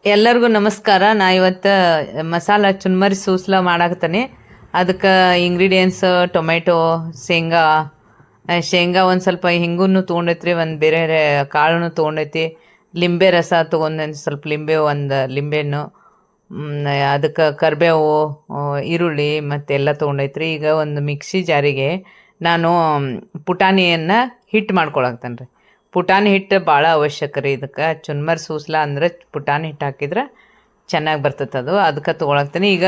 ಎಲ್ಲರಿಗೂ ನಮಸ್ಕಾರ. ನಾ ಇವತ್ತು ಮಸಾಲ ಚುನ್ಮರಿ ಸೂಸ್ಲ ಮಾಡಾಕತ್ತೀನಿ. ಅದಕ್ಕೆ ಇಂಗ್ರೀಡಿಯೆಂಟ್ಸ್ ಟೊಮೆಟೊ, ಶೇಂಗಾ ಒಂದು ಸ್ವಲ್ಪ ಹಿಂಗನ್ನು ತೊಗೊಂಡೈತ್ರಿ, ಒಂದು ಬೇರೆ ಕಾಳನ್ನು ತೊಗೊಂಡೈತಿ, ಲಿಂಬೆ ರಸ ತೊಗೊಂಡು ಸ್ವಲ್ಪ ಒಂದು ಲಿಂಬೆಹಣ್ಣು, ಅದಕ್ಕೆ ಕರಿಬೇವು, ಈರುಳ್ಳಿ ಮತ್ತೆಲ್ಲ ತೊಗೊಂಡೈತ್ರಿ. ಈಗ ಒಂದು ಮಿಕ್ಸಿ ಜಾರಿಗೆ ನಾನು ಪುಟಾಣಿಯನ್ನು ಹಿಟ್ಟು ಮಾಡ್ಕೊಳಕ್ತೇನೆ ರೀ. ಪುಟಾಣಿ ಹಿಟ್ಟು ಭಾಳ ಅವಶ್ಯಕ ರೀ ಇದಕ್ಕೆ. ಚುನ್ಮರಿ ಸೂಸ್ಲ ಅಂದರೆ ಪುಟಾಣಿ ಹಿಟ್ಟು ಹಾಕಿದ್ರೆ ಚೆನ್ನಾಗಿ ಬರ್ತದೆ ಅದು. ಅದಕ್ಕೆ ತೊಗೊಳಕ್ತೀನಿ. ಈಗ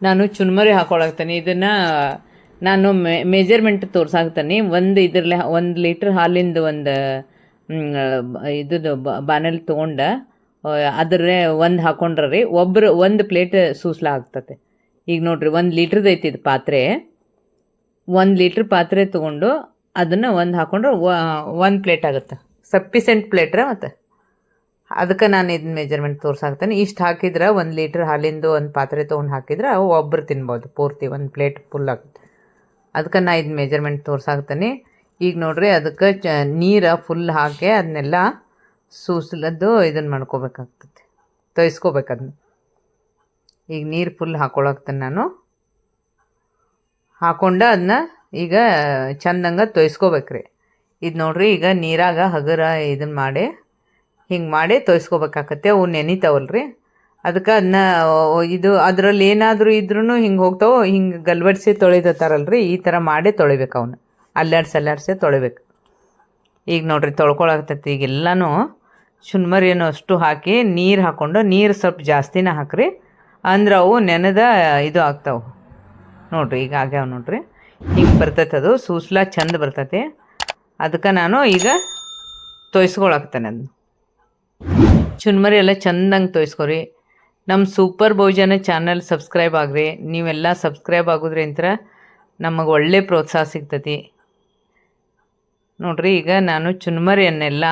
ನಾನು ಚುನ್ಮರಿ ಹಾಕೊಳಕ್ತೀನಿ. ಇದನ್ನು ನಾನು ಮೆಜರ್ಮೆಂಟ್ ತೋರ್ಸಾಕ್ತೀನಿ. ಇದರಲ್ಲಿ 1 ಲೀಟ್ರ್ ಹಾಲಿಂದು ಒಂದು ಬಾಣಲೆ ತೊಗೊಂಡು ಅದ್ರೇ ಒಂದು ಹಾಕೊಂಡ್ರೆ ರೀ ಒಬ್ಬರು 1 ಪ್ಲೇಟ್ ಸೂಸ್ಲ ಆಗ್ತದೆ. ಈಗ ನೋಡಿರಿ 1 ಲೀಟ್ರದ್ದು ಐತಿ ಇದು ಪಾತ್ರೆ. 1 ಲೀಟ್ರ್ ಪಾತ್ರೆ ತೊಗೊಂಡು ಅದನ್ನು ಒಂದು ಹಾಕೊಂಡ್ರೆ 1 ಪ್ಲೇಟ್ ಆಗುತ್ತೆ. ಸಫಿಸೆಂಟ್ ಪ್ಲೇಟ್ರ ಮತ್ತು ಅದಕ್ಕೆ ನಾನು ಇದನ್ನ ಮೆಜರ್ಮೆಂಟ್ ತೋರ್ಸಾಕ್ತೇನೆ. ಇಷ್ಟು ಹಾಕಿದ್ರೆ 1 ಲೀಟ್ರ್ ಹಾಲಿಂದು ಒಂದು ಪಾತ್ರೆ ತೊಗೊಂಡು ಹಾಕಿದ್ರೆ ಒಬ್ಬರು ತಿನ್ಬೋದು ಪೂರ್ತಿ 1 ಪ್ಲೇಟ್ ಫುಲ್ ಆಗುತ್ತೆ. ಅದಕ್ಕೆ ನಾನು ಇದನ್ನ ಮೆಜರ್ಮೆಂಟ್ ತೋರ್ಸಾಕ್ತೇನೆ. ಈಗ ನೋಡ್ರಿ ಅದಕ್ಕೆ ನೀರು ಫುಲ್ ಹಾಕಿ ಅದನ್ನೆಲ್ಲ ಸೂಸ್ಲದ್ದು ಇದನ್ನು ಮಾಡ್ಕೋಬೇಕಾಗ್ತದೆ, ತೊಯ್ಸ್ಕೋಬೇಕು ಅದನ್ನ. ಈಗ ನೀರು ಫುಲ್ ಹಾಕೊಳಕ್ತೇನೆ ನಾನು. ಹಾಕ್ಕೊಂಡು ಅದನ್ನ ಈಗ ಚಂದಂಗೆ ತೊಯ್ಸ್ಕೋಬೇಕ್ರಿ. ಇದು ನೋಡ್ರಿ ಈಗ ನೀರಾಗ ಹಗರ ಇದನ್ನು ಮಾಡಿ ಹಿಂಗೆ ಮಾಡಿ ತೊಯ್ಸ್ಕೋಬೇಕಾಗತ್ತೆ. ಅವು ನೆನಿತಾವಲ್ರಿ, ಅದಕ್ಕೆ ಅದನ್ನ ಅದರಲ್ಲಿ ಏನಾದರೂ ಇದ್ರೂ ಹಿಂಗೆ ಹೋಗ್ತಾವೆ, ಹಿಂಗೆ ಗಲ್ಬಡಿಸಿ ತೊಳಿತಾರಲ್ರಿ, ಈ ಥರ ಮಾಡಿ ತೊಳಿಬೇಕು. ಅವನ್ನ ಅಲ್ಲಾಡ್ಸಿ ತೊಳಿಬೇಕು. ಈಗ ನೋಡ್ರಿ ತೊಳ್ಕೊಳಾಗ್ತೈತಿ. ಈಗ ಎಲ್ಲನೂ ಚುನ್ಮರಿಯನ್ನು ಅಷ್ಟು ಹಾಕಿ ನೀರು ಹಾಕ್ಕೊಂಡು, ನೀರು ಸ್ವಲ್ಪ ಜಾಸ್ತಿನೇ ಹಾಕ್ರಿ, ಅಂದ್ರೆ ಅವು ನೆನೆದ ಇದು ಆಗ್ತಾವೆ ನೋಡ್ರಿ. ಈಗ ಆಗ್ಯಾವ ನೋಡ್ರಿ, ಹಿಂಗೆ ಬರ್ತೈತೆ ಅದು ಸೂಸ್ಲ ಚಂದ ಬರ್ತೈತಿ. ಅದಕ್ಕೆ ನಾನು ಈಗ ತೊಯ್ಸ್ಕೊಳಕ್ತೇನೆ ಅದನ್ನ. ಚುನ್ಮರಿ ಎಲ್ಲ ಚಂದಂಗೆ ತೊಯ್ಸ್ಕೊರಿ. ನಮ್ಮ ಸೂಪರ್ ಭೋಜನ ಚಾನಲ್ ಸಬ್ಸ್ಕ್ರೈಬ್ ಆಗ್ರಿ. ನೀವೆಲ್ಲ ಸಬ್ಸ್ಕ್ರೈಬ್ ಆಗೋದ್ರಿಂತ ನಮಗೆ ಒಳ್ಳೆ ಪ್ರೋತ್ಸಾಹ ಸಿಗ್ತೈತಿ ನೋಡ್ರಿ. ಈಗ ನಾನು ಚುನ್ಮರಿಯನ್ನೆಲ್ಲ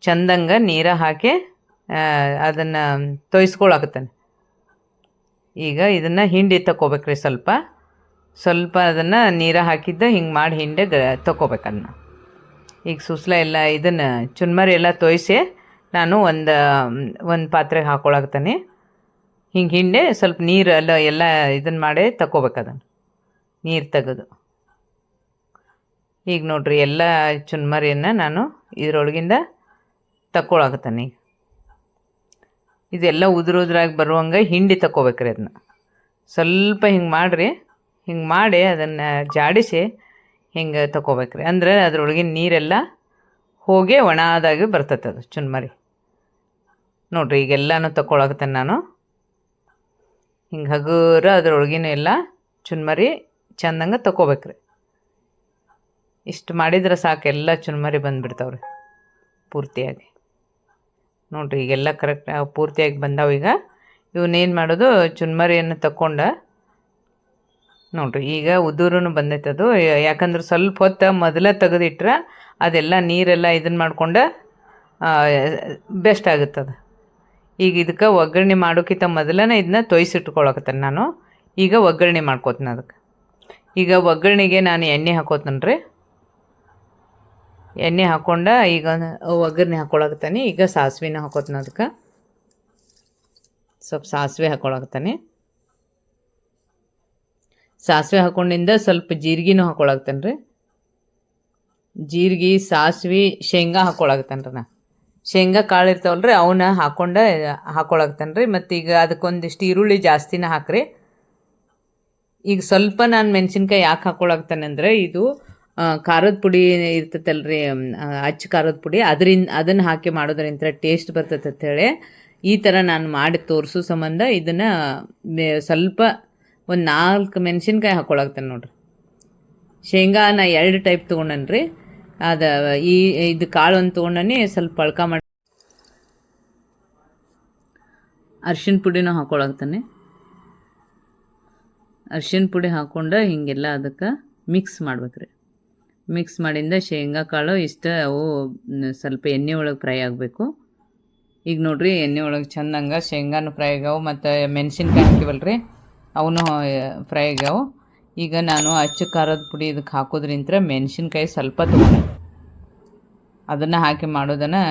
ಚಂದಂಗೆ ನೀರ ಹಾಕಿ ಅದನ್ನು ತೊಯ್ಸ್ಕೊಳಕತ್ತೇನೆ. ಈಗ ಇದನ್ನು ಹಿಂಡಿ ತಗೋಬೇಕ್ರಿ. ಸ್ವಲ್ಪ ಅದನ್ನು ನೀರ ಹಾಕಿದ್ದ ಹಿಂಗೆ ಮಾಡಿ ಹಿಂಡೆ ತಗೋಬೇಕು ಅದನ್ನ. ಈಗ ಸೂಸ್ಲ ಎಲ್ಲ ಇದನ್ನು ಚುನ್ಮರಿ ಎಲ್ಲ ತೊಯ್ಸಿ ನಾನು ಒಂದು ಪಾತ್ರೆಗೆ ಹಾಕೊಳಕ್ತೇನೆ. ಹಿಂಗೆ ಹಿಂಡೆ ಸ್ವಲ್ಪ ನೀರು ಎಲ್ಲ ಇದನ್ನು ಮಾಡಿ ತಗೋಬೇಕು ಅದನ್ನು, ನೀರು ತೆಗೆದು. ಈಗ ನೋಡ್ರಿ ಎಲ್ಲ ಚುನ್ಮರಿಯನ್ನು ನಾನು ಇದರೊಳಗಿಂದ ತಗೊಳಕತ್ತೇನೆ. ಈಗ ಇದೆಲ್ಲ ಉದುರಾಗಿ ಬರುವಂಗೆ ಹಿಂಡಿ ತಗೋಬೇಕ್ರಿ ಅದನ್ನ. ಸ್ವಲ್ಪ ಹಿಂಗೆ ಮಾಡಿರಿ, ಹಿಂಗೆ ಮಾಡಿ ಅದನ್ನು ಜಾಡಿಸಿ ಹಿಂಗೆ ತಗೋಬೇಕ್ರಿ. ಅಂದರೆ ಅದ್ರೊಳಗಿನ ನೀರೆಲ್ಲ ಹೋಗಿ ಒಣದಾಗಿ ಬರ್ತೈತೆ ಅದು ಚುನ್ಮರಿ ನೋಡ್ರಿ. ಈಗೆಲ್ಲನೂ ತಗೊಳಕತ್ತೇನೆ ನಾನು. ಹಿಂಗೆ ಹಗುರ ಅದ್ರೊಳಗಿನ ಎಲ್ಲ ಚುನ್ಮರಿ ಚಂದಂಗೆ ತಗೋಬೇಕ್ರಿ. ಇಷ್ಟು ಮಾಡಿದ್ರೆ ಸಾಕು, ಎಲ್ಲ ಚುನ್ಮರಿ ಬಂದುಬಿಡ್ತಾವ್ರಿ ಪೂರ್ತಿಯಾಗಿ ನೋಡ್ರಿ. ಈಗೆಲ್ಲ ಕರೆಕ್ಟ್ ಪೂರ್ತಿಯಾಗಿ ಬಂದಾವ. ಈಗ ಇವನ್ನೇನು ಮಾಡೋದು, ಚುನ್ಮರಿಯನ್ನು ತಗೊಂಡು ನೋಡ್ರಿ ಈಗ ಉದುರೂ ಬಂದೈತೆ ಅದು. ಯಾಕಂದ್ರೆ ಸ್ವಲ್ಪ ಹೊತ್ತು ಮೊದಲೇ ತೆಗೆದಿಟ್ರೆ ಅದೆಲ್ಲ ನೀರೆಲ್ಲ ಇದನ್ನು ಮಾಡ್ಕೊಂಡು ಬೆಸ್ಟ್ ಆಗುತ್ತದೆ. ಈಗ ಇದಕ್ಕೆ ಒಗ್ಗರಣೆ ಮಾಡೋಕ್ಕಿಂತ ಮೊದಲೇ ಇದನ್ನ ತೊಯ್ಸಿಟ್ಕೊಳಕತ್ತೇನೆ ನಾನು. ಈಗ ಒಗ್ಗರಣೆ ಮಾಡ್ಕೋತೀನಿ ಅದಕ್ಕೆ. ಈಗ ಒಗ್ಗರಣೆಗೆ ನಾನು ಎಣ್ಣೆ ಹಾಕೋತೀನಿ ರೀ. ಎಣ್ಣೆ ಹಾಕ್ಕೊಂಡು ಈಗ ಒಗ್ಗರಣೆ ಹಾಕ್ಕೊಳಕತ್ತೇನೆ. ಈಗ ಸಾಸಿವೆನ ಹಾಕೋತೀನಿ. ಅದಕ್ಕೆ ಸ್ವಲ್ಪ ಸಾಸಿವೆ ಹಾಕ್ಕೊಳಕತ್ತೇನೆ. ಸಾಸಿವೆ ಹಾಕ್ಕೊಂಡಿಂದ ಸ್ವಲ್ಪ ಜೀರಿಗೆನೂ ಹಾಕ್ಕೊಳಕ್ತೇನೆ ರೀ. ಜೀರಿಗೆ, ಸಾಸಿವೆ, ಶೇಂಗಾ ಹಾಕ್ಕೊಳಕ್ತೇನೆ ರೀ. ಶೇಂಗಾ ಕಾಳು ಇರ್ತಾವಲ್ರಿ ಅವನ್ನ ಹಾಕ್ಕೊಳಕ್ತೇನೆ ರೀ. ಮತ್ತು ಈಗ ಅದಕ್ಕೊಂದಿಷ್ಟು ಈರುಳ್ಳಿ ಜಾಸ್ತಿನ ಹಾಕ್ರಿ. ಈಗ ಸ್ವಲ್ಪ ನಾನು ಮೆಣಸಿನ್ಕಾಯಿ ಯಾಕೆ ಹಾಕ್ಕೊಳಕ್ತೇನೆ ಅಂದರೆ, ಇದು ಖಾರದ ಪುಡಿ ಇರ್ತೈತಲ್ರಿ, ಅಚ್ಚ ಖಾರದ ಪುಡಿ, ಅದನ್ನು ಹಾಕಿ ಮಾಡೋದ್ರಿಂದ ಟೇಸ್ಟ್ ಬರ್ತೈತೆ ಅಂಥೇಳಿ ಈ ಥರ ನಾನು ಮಾಡಿ ತೋರಿಸೋ ಸಂಬಂಧ ಇದನ್ನು ಸ್ವಲ್ಪ ಒಂದು 4 ಮೆಣಸಿನ್ಕಾಯಿ ಹಾಕ್ಕೊಳಕ್ತೇನೆ ನೋಡ್ರಿ. ಶೇಂಗಾ ನಾ 2 ಟೈಪ್ ತೊಗೊಂಡೇನಿ ರೀ. ಇದು ಕಾಳು ಒಂದು ತೊಗೊಂಡನಿ, ಸ್ವಲ್ಪ ಪಳ್ಕ ಮಾಡಿ ಅರ್ಶಿಣ ಪುಡಿನೂ ಹಾಕ್ಕೊಳಕ್ತೇನೆ. ಅರ್ಶಿಣ ಪುಡಿ ಹಾಕ್ಕೊಂಡು ಹೀಗೆಲ್ಲ ಅದಕ್ಕೆ ಮಿಕ್ಸ್ ಮಾಡ್ಬೇಕ್ರಿ. ಮಿಕ್ಸ್ ಮಾಡಿಂದ ಶೇಂಗಾ ಕಾಳು ಅವು ಸ್ವಲ್ಪ ಎಣ್ಣೆ ಒಳಗೆ ಫ್ರೈ ಆಗಬೇಕು. ಈಗ ನೋಡ್ರಿ ಎಣ್ಣೆ ಒಳಗೆ ಚಂದಂಗೆ ಶೇಂಗಾನು ಫ್ರೈ ಆಗ್ಯಾವ, ಮತ್ತು ಮೆಣಸಿನ್ಕಾಯಿ ಹಾಕಿವಲ್ರಿ ಅವನು ಫ್ರೈ ಆಗ್ಯಾವ. ಈಗ ನಾನು ಅಚ್ಚ ಖಾರದ ಪುಡಿ ಇದಕ್ಕೆ ಹಾಕೋದ್ರಿಂತ ಮೆಣಸಿನ್ಕಾಯಿ ಸ್ವಲ್ಪ ತೊಗೊಂಡೆ. ಅದನ್ನು ಹಾಕಿ ಮಾಡೋದನ್ನು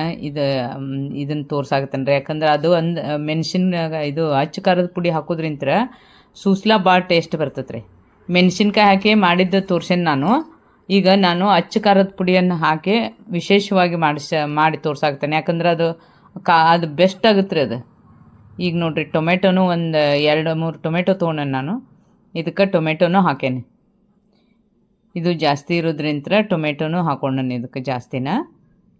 ಇದನ್ನು ತೋರ್ಸಾಕತ್ತೇನೆ ರೀ. ಯಾಕಂದ್ರೆ ಅದು ಒಂದು ಮೆಣಸಿನ ಇದು ಅಚ್ಚ ಖಾರದ ಪುಡಿ ಹಾಕೋದ್ರಿಂತ ಸೂಸ್ಲಾ ಭಾಳ ಟೇಸ್ಟ್ ಬರ್ತದೆ ರೀ. ಮೆಣಸಿನ್ಕಾಯಿ ಹಾಕಿ ಮಾಡಿದ್ದು ತೋರ್ಸೇನೆ ನಾನು. ಈಗ ನಾನು ಅಚ್ಚ ಖಾರದ ಪುಡಿಯನ್ನು ಹಾಕಿ ವಿಶೇಷವಾಗಿ ಮಾಡಿ ತೋರ್ಸಾಕ್ತೇನೆ. ಯಾಕಂದ್ರೆ ಅದು ಬೆಸ್ಟ್ ಆಗುತ್ತೆ ರೀ ಅದು. ಈಗ ನೋಡಿರಿ ಟೊಮೆಟೊನು ಒಂದು 2-3 ಟೊಮೆಟೊ ತೊಗೊಂಡೆ ನಾನು. ಇದಕ್ಕೆ ಟೊಮೆಟೊನೂ ಹಾಕೇನೆ. ಇದು ಜಾಸ್ತಿ ಇರೋದ್ರಿಂತ ಟೊಮೆಟೊನೂ ಹಾಕೊಂಡೇನೆ ಇದಕ್ಕೆ ಜಾಸ್ತಿನ.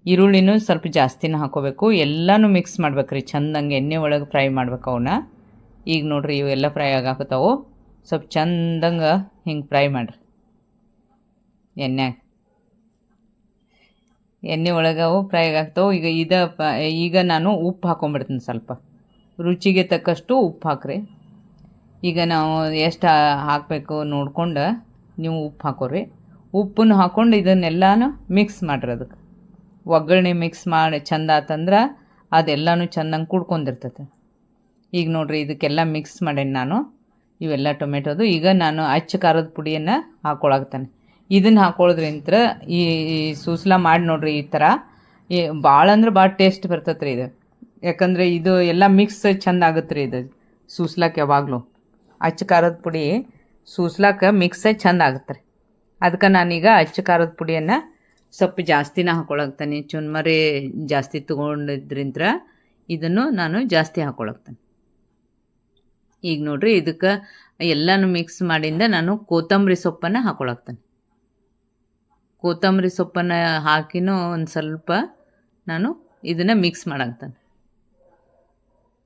ಈರುಳ್ಳಿನೂ ಸ್ವಲ್ಪ ಜಾಸ್ತಿನ ಹಾಕೋಬೇಕು. ಎಲ್ಲನೂ ಮಿಕ್ಸ್ ಮಾಡ್ಬೇಕು ರೀ ಚಂದಂಗೆ ಎಣ್ಣೆ ಒಳಗೆ ಫ್ರೈ ಮಾಡ್ಬೇಕು ಅವನ್ನ. ಈಗ ನೋಡಿರಿ ಇವೆಲ್ಲ ಫ್ರೈ ಆಗಾಕತ್ತಾವು. ಸ್ವಲ್ಪ ಚಂದಂಗೆ ಹಿಂಗೆ ಫ್ರೈ ಮಾಡಿರಿ ಎಣ್ಣೆ ಒಳಗೆ ಅವು ಫ್ರೈ ಆಗ್ತಾವೆ. ಈಗ ನಾನು ಉಪ್ಪು ಹಾಕೊಂಡ್ಬಿಡ್ತೀನಿ. ಸ್ವಲ್ಪ ರುಚಿಗೆ ತಕ್ಕಷ್ಟು ಉಪ್ಪು ಹಾಕ್ರಿ. ಈಗ ನಾವು ಎಷ್ಟು ಹಾಕಬೇಕು ನೋಡ್ಕೊಂಡು ನೀವು ಉಪ್ಪು ಹಾಕೋರಿ. ಉಪ್ಪನ್ನು ಹಾಕ್ಕೊಂಡು ಇದನ್ನೆಲ್ಲನೂ ಮಿಕ್ಸ್ ಮಾಡಿರಿ. ಅದಕ್ಕೆ ಒಗ್ಗರಣೆ ಮಿಕ್ಸ್ ಮಾಡಿ ಚಂದ ಆತಂದ್ರೆ ಅದೆಲ್ಲನೂ ಚೆನ್ನಾಗಿ ಕುಡ್ಕೊಂಡಿರ್ತೈತೆ. ಈಗ ನೋಡಿರಿ ಇದಕ್ಕೆಲ್ಲ ಮಿಕ್ಸ್ ಮಾಡೇನಿ ನಾನು ಇವೆಲ್ಲ ಟೊಮೆಟೊದು. ಈಗ ನಾನು ಅಚ್ಚ ಖಾರದ ಪುಡಿಯನ್ನು ಹಾಕ್ಕೊಳಕ್ತಾನೆ. ಇದನ್ನು ಹಾಕೊಳ್ಳೋದ್ರಿಂತ ಈ ಸೂಸ್ಲಾ ಮಾಡಿ ನೋಡಿರಿ ಈ ಥರ ಭಾಳ ಅಂದ್ರೆ ಭಾಳ ಟೇಸ್ಟ್ ಬರ್ತೈತೆ ರೀ ಇದು. ಯಾಕಂದರೆ ಇದು ಎಲ್ಲ ಮಿಕ್ಸ್ ಚೆಂದ ಆಗುತ್ತೆ ರೀ ಇದು ಸೂಸ್ಲಾಕ್ಕೆ. ಯಾವಾಗಲೂ ಅಚ್ಚ ಖಾರದ ಪುಡಿ ಸೂಸ್ಲಾಕ್ಕೆ ಮಿಕ್ಸ್ ಚೆಂದ ಆಗುತ್ತೆ ರೀ. ಅದಕ್ಕೆ ನಾನೀಗ ಅಚ್ಚ ಖಾರದ ಪುಡಿಯನ್ನು ಸ್ವಲ್ಪ ಜಾಸ್ತಿನ ಹಾಕ್ಕೊಳಕ್ತಾನೆ. ಚುನ್ಮರಿ ಜಾಸ್ತಿ ತೊಗೊಂಡಿದ್ರಿಂತ ಇದನ್ನು ನಾನು ಜಾಸ್ತಿ ಹಾಕ್ಕೊಳಕ್ತಾನೆ. ಈಗ ನೋಡಿರಿ ಇದಕ್ಕೆ ಎಲ್ಲನೂ ಮಿಕ್ಸ್ ಮಾಡಿಂದ ನಾನು ಕೊತ್ತಂಬರಿ ಸೊಪ್ಪನ್ನು ಹಾಕ್ಕೊಳಕ್ತಾನೆ. ಕೊತ್ತಂಬರಿ ಸೊಪ್ಪನ್ನು ಹಾಕಿನೂ ಒಂದು ಸ್ವಲ್ಪ ನಾನು ಇದನ್ನು ಮಿಕ್ಸ್ ಮಾಡಾಕ್ತಾನೆ.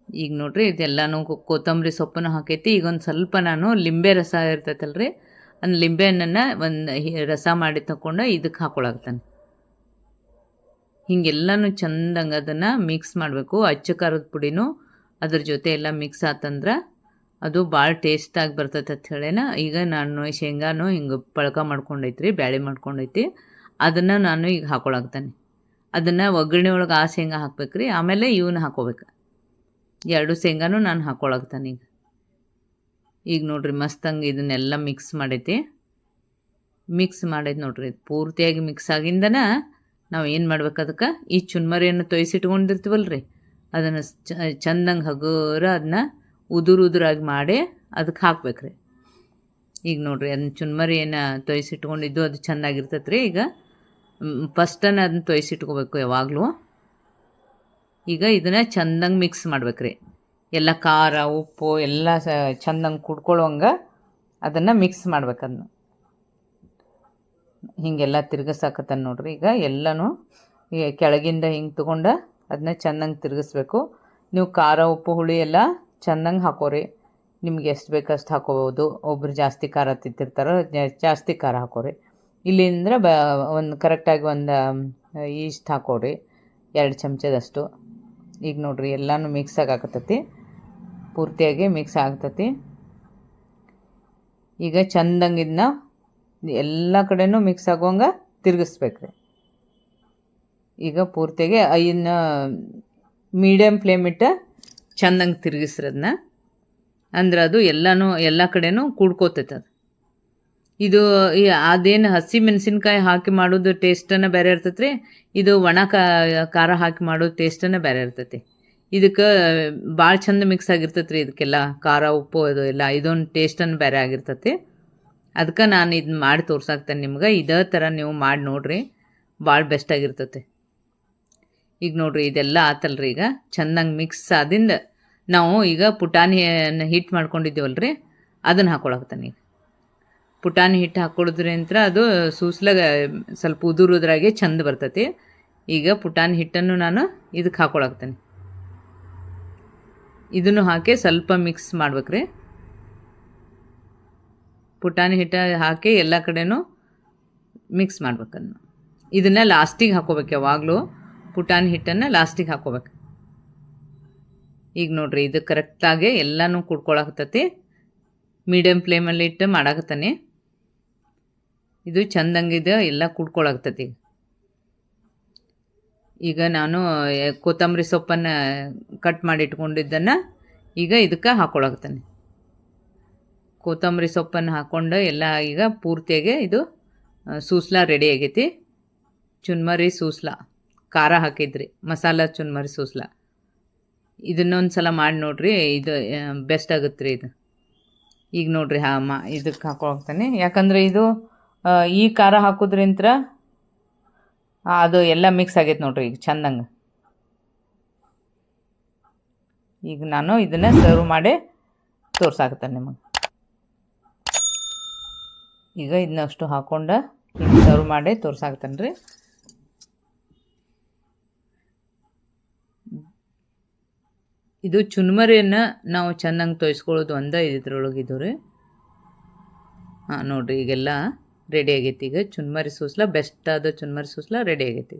ಈಗ ನೋಡಿರಿ ಇದೆಲ್ಲನೂ ಕೊತ್ತಂಬರಿ ಸೊಪ್ಪನ್ನು ಹಾಕೈತಿ. ಈಗ ಒಂದು ಸ್ವಲ್ಪ ನಾನು ಲಿಂಬೆ ರಸ ಇರ್ತೈತಲ್ಲ ರೀ, ಒಂದು ಲಿಂಬೆ ಹಣ್ಣನ್ನು ಒಂದು ರಸ ಮಾಡಿ ತಗೊಂಡು ಇದಕ್ಕೆ ಹಾಕ್ಕೊಳಕ್ತಾನೆ. ಹಿಂಗೆಲ್ಲನೂ ಚಂದಂಗೆ ಅದನ್ನು ಮಿಕ್ಸ್ ಮಾಡಬೇಕು. ಅಚ್ಚ ಖಾರದ ಪುಡಿನೂ ಅದ್ರ ಜೊತೆ ಎಲ್ಲ ಮಿಕ್ಸ್ ಆತಂದ್ರೆ ಅದು ಭಾಳ ಟೇಸ್ಟಾಗಿ ಬರ್ತೈತೆ ಅಂತ ಹೇಳೇನ. ಈಗ ನಾನು ಶೇಂಗಾನು ಹಿಂಗೆ ಪಳಕ ಮಾಡ್ಕೊಂಡೈತ್ರಿ, ಬ್ಯಾಳೆ ಮಾಡ್ಕೊಂಡೈತಿ, ಅದನ್ನು ನಾನು ಈಗ ಹಾಕ್ಕೊಳಕ್ತಾನೆ. ಅದನ್ನು ಒಗ್ಗರಣೆ ಒಳಗೆ ಆ ಶೇಂಗಾ ಹಾಕ್ಬೇಕು ರೀ. ಆಮೇಲೆ ಇವನ್ನ ಹಾಕ್ಕೋಬೇಕು. 2 ಶೇಂಗಾನು ನಾನು ಹಾಕ್ಕೊಳಕ್ತಾನೆ. ಈಗ ನೋಡಿರಿ ಮಸ್ತಂಗೆ ಇದನ್ನೆಲ್ಲ ಮಿಕ್ಸ್ ಮಾಡೈತಿ. ನೋಡಿರಿ ಪೂರ್ತಿಯಾಗಿ ಮಿಕ್ಸ್ ಆಗಿಂದನ ನಾವು ಏನು ಮಾಡ್ಬೇಕು, ಅದಕ್ಕೆ ಈ ಚುನ್ಮರಿಯನ್ನು ತೊಯ್ಸಿಟ್ಕೊಂಡಿರ್ತೀವಲ್ಲ ರೀ, ಅದನ್ನು ಚಂದಂಗೆ ಹಗುರ ಅದನ್ನ ಉದುರಾಗಿ ಮಾಡಿ ಅದಕ್ಕೆ ಹಾಕ್ಬೇಕು ರೀ. ಈಗ ನೋಡಿರಿ ಅದನ್ನ ಚುನ್ಮರಿ ಏನು ತೊಯ್ಸಿಟ್ಕೊಂಡಿದ್ದು ಅದು ಚೆಂದಾಗಿರ್ತೈತೆ ರೀ. ಈಗ ಫಸ್ಟನ್ನು ಅದನ್ನ ತೊಯ್ಸಿಟ್ಕೋಬೇಕು ಯಾವಾಗಲೂ. ಈಗ ಇದನ್ನು ಚಂದಂಗೆ ಮಿಕ್ಸ್ ಮಾಡ್ಬೇಕು ರೀ. ಎಲ್ಲ ಖಾರ ಉಪ್ಪು ಎಲ್ಲ ಚಂದಂಗೆ ಕುಡ್ಕೊಳ್ಳೋಂಗೆ ಅದನ್ನು ಮಿಕ್ಸ್ ಮಾಡ್ಬೇಕು. ಅದನ್ನು ಹೀಗೆಲ್ಲ ತಿರ್ಗಿಸಾಕತ್ತಾನೆ ನೋಡ್ರಿ. ಈಗ ಎಲ್ಲನೂ ಕೆಳಗಿಂದ ಹಿಂಗೆ ತೊಗೊಂಡು ಅದನ್ನ ಚೆಂದಂಗೆ ತಿರ್ಗಿಸ್ಬೇಕು. ನೀವು ಖಾರ ಉಪ್ಪು ಹುಳಿ ಎಲ್ಲ ಚೆಂದಂಗೆ ಹಾಕೋರಿ. ನಿಮ್ಗೆ ಎಷ್ಟು ಬೇಕು ಅಷ್ಟು ಹಾಕೋಬೋದು. ಒಬ್ರು ಜಾಸ್ತಿ ಖಾರ ತಿಂತಿರ್ತಾರೋ ಜಾಸ್ತಿ ಖಾರ ಹಾಕೋರಿ. ಇಲ್ಲಿಂದ್ರೆ ಒಂದು ಕರೆಕ್ಟಾಗಿ ಒಂದು ಇಷ್ಟು ಹಾಕೋರಿ, 2 ಚಮಚದಷ್ಟು. ಈಗ ನೋಡಿರಿ ಎಲ್ಲನೂ ಮಿಕ್ಸ್ ಆಗಾಕತ್ತೈತಿ, ಪೂರ್ತಿಯಾಗಿ ಮಿಕ್ಸ್ ಆಗ್ತೈತಿ. ಈಗ ಚಂದಂಗೆ ಇದನ್ನ ಎಲ್ಲ ಕಡೆನೂ ಮಿಕ್ಸ್ ಆಗೋಂಗೆ ತಿರ್ಗಿಸ್ಬೇಕು ರೀ. ಈಗ ಪೂರ್ತಿಯಾಗಿ ಇದನ್ನ ಮೀಡಿಯಮ್ ಫ್ಲೇಮ್ ಇಟ್ಟು ಚಂದಂಗೆ ತಿರ್ಗಿಸ್ರದನ್ನ. ಅಂದ್ರೆ ಅದು ಎಲ್ಲ ಕಡೆನೂ ಕುಡ್ಕೋತೈತೆ ಅದು. ಇದು ಅದೇನು ಹಸಿ ಮೆಣಸಿನ್ಕಾಯಿ ಹಾಕಿ ಮಾಡೋದು ಟೇಸ್ಟನ್ನು ಬೇರೆ ಇರ್ತೈತೆ ರೀ. ಇದು ಒಣ ಖಾರ ಹಾಕಿ ಮಾಡೋದು ಟೇಸ್ಟನ್ನು ಬೇರೆ ಇರ್ತೈತಿ. ಇದಕ್ಕೆ ಭಾಳ ಚಂದ ಮಿಕ್ಸ್ ಆಗಿರ್ತೈತೆ ರೀ. ಇದಕ್ಕೆಲ್ಲ ಖಾರ ಉಪ್ಪು ಅದು ಎಲ್ಲ ಇದೊಂದು ಟೇಸ್ಟನ್ನು ಬೇರೆ ಆಗಿರ್ತೈತಿ. ಅದಕ್ಕೆ ನಾನು ಇದನ್ನ ಮಾಡಿ ತೋರ್ಸಾಕ್ತೇನೆ ನಿಮ್ಗೆ. ಇದೇ ಥರ ನೀವು ಮಾಡಿ ನೋಡಿರಿ, ಭಾಳ ಬೆಸ್ಟಾಗಿರ್ತೈತೆ. ಈಗ ನೋಡಿರಿ ಇದೆಲ್ಲ ಆತಲ್ರಿ. ಈಗ ಚೆಂದಂಗೆ ಮಿಕ್ಸ್ ಆದಿಂದ ನಾವು ಈಗ ಪುಟಾಣಿಯನ್ನು ಹಿಟ್ಟು ಮಾಡ್ಕೊಂಡಿದ್ದೀವಲ್ಲ ರೀ, ಅದನ್ನು ಹಾಕ್ಕೊಳಕ್ತಾನೆ. ಈಗ ಪುಟಾಣಿ ಹಿಟ್ಟು ಹಾಕ್ಕೊಳ್ಳೋದ್ರಿಂತ ಅದು ಸೂಸ್ಲಾಗ ಸ್ವಲ್ಪ ಉದುರಾಗಿ ಚಂದ ಬರ್ತೈತಿ. ಈಗ ಪುಟಾಣಿ ಹಿಟ್ಟನ್ನು ನಾನು ಇದಕ್ಕೆ ಹಾಕ್ಕೊಳಕ್ತಾನೆ. ಇದನ್ನು ಹಾಕಿ ಸ್ವಲ್ಪ ಮಿಕ್ಸ್ ಮಾಡ್ಬೇಕು ರೀ. ಪುಟಾಣಿ ಹಿಟ್ಟು ಹಾಕಿ ಎಲ್ಲ ಕಡೆನೂ ಮಿಕ್ಸ್ ಮಾಡ್ಬೇಕನ್ನು. ಇದನ್ನು ಲಾಸ್ಟಿಗೆ ಹಾಕ್ಕೋಬೇಕು. ಯಾವಾಗಲೂ ಪುಟಾಣಿ ಹಿಟ್ಟನ್ನು ಲಾಸ್ಟಿಗೆ ಹಾಕ್ಕೋಬೇಕು. ಈಗ ನೋಡಿರಿ ಇದು ಕರೆಕ್ಟಾಗಿ ಎಲ್ಲನೂ ಕುಡ್ಕೊಳಕತ್ತೈತಿ. ಮೀಡಿಯಮ್ ಫ್ಲೇಮಲ್ಲಿ ಇಟ್ಟು ಮಾಡಾಕತ್ತಾನೆ. ಇದು ಚಂದಂಗಿದೆ ಎಲ್ಲ ಕುಡ್ಕೊಳಕತ್ತೈತಿ. ಈಗ ನಾನು ಕೊತ್ತಂಬರಿ ಸೊಪ್ಪನ್ನು ಕಟ್ ಮಾಡಿ ಇಟ್ಕೊಂಡಿದ್ದನ್ನು ಈಗ ಇದಕ್ಕೆ ಹಾಕ್ಕೊಳಕತ್ತಾನೆ. ಕೊತ್ತಂಬರಿ ಸೊಪ್ಪನ್ನು ಹಾಕ್ಕೊಂಡು ಎಲ್ಲ ಈಗ ಪೂರ್ತಿಯಾಗಿ ಇದು ಸೂಸ್ಲಾ ರೆಡಿ ಆಗೈತಿ. ಚುನ್ಮರಿ ಸೂಸ್ಲಾ ಖಾರ ಹಾಕಿದ್ರಿ ಮಸಾಲ ಚುನ್ಮರಿ ಸೂಸ್ಲ. ಇದನ್ನೊಂದು ಸಲ ಮಾಡಿ ನೋಡ್ರಿ, ಇದು ಬೆಸ್ಟ್ ಆಗುತ್ತೆ ರೀ ಇದು. ಈಗ ನೋಡ್ರಿ ಇದಕ್ಕೆ ಹಾಕೊಳ್ತಾನೆ, ಯಾಕಂದರೆ ಇದು ಈ ಖಾರ ಹಾಕೋದ್ರಿಂತ ಅದು ಎಲ್ಲ ಮಿಕ್ಸ್ ಆಗೈತೆ ನೋಡ್ರಿ ಈಗ ಚಂದಂಗೆ. ಈಗ ನಾನು ಇದನ್ನು ಸರ್ವ್ ಮಾಡಿ ತೋರ್ಸಾಕತ್ತೇನೆ ನಿಮಗೆ. ಈಗ ಇದನ್ನಷ್ಟು ಹಾಕ್ಕೊಂಡು ಹಿಂಗೆ ಸರ್ವ್ ಮಾಡಿ ತೋರ್ಸಾಕತ್ತೇನೆ ರೀ. ಇದು ಚುನ್ಮರಿಯನ್ನು ನಾವು ಚೆನ್ನಾಗಿ ತೋಯಿಸ್ಕೊಳ್ಳೋದು ಒಂದೇ ಇದ್ರೊಳಗೆ ಇದು ರೀ. ಹಾಂ ನೋಡಿರಿ, ಈಗೆಲ್ಲ ರೆಡಿ ಆಗೈತಿ. ಈಗ ಚುನ್ಮರಿ ಸೂಸ್ಲ, ಬೆಸ್ಟ್ ಆದ ಚುನ್ಮರಿ ಸೂಸ್ಲ ರೆಡಿ ಆಗೈತಿ.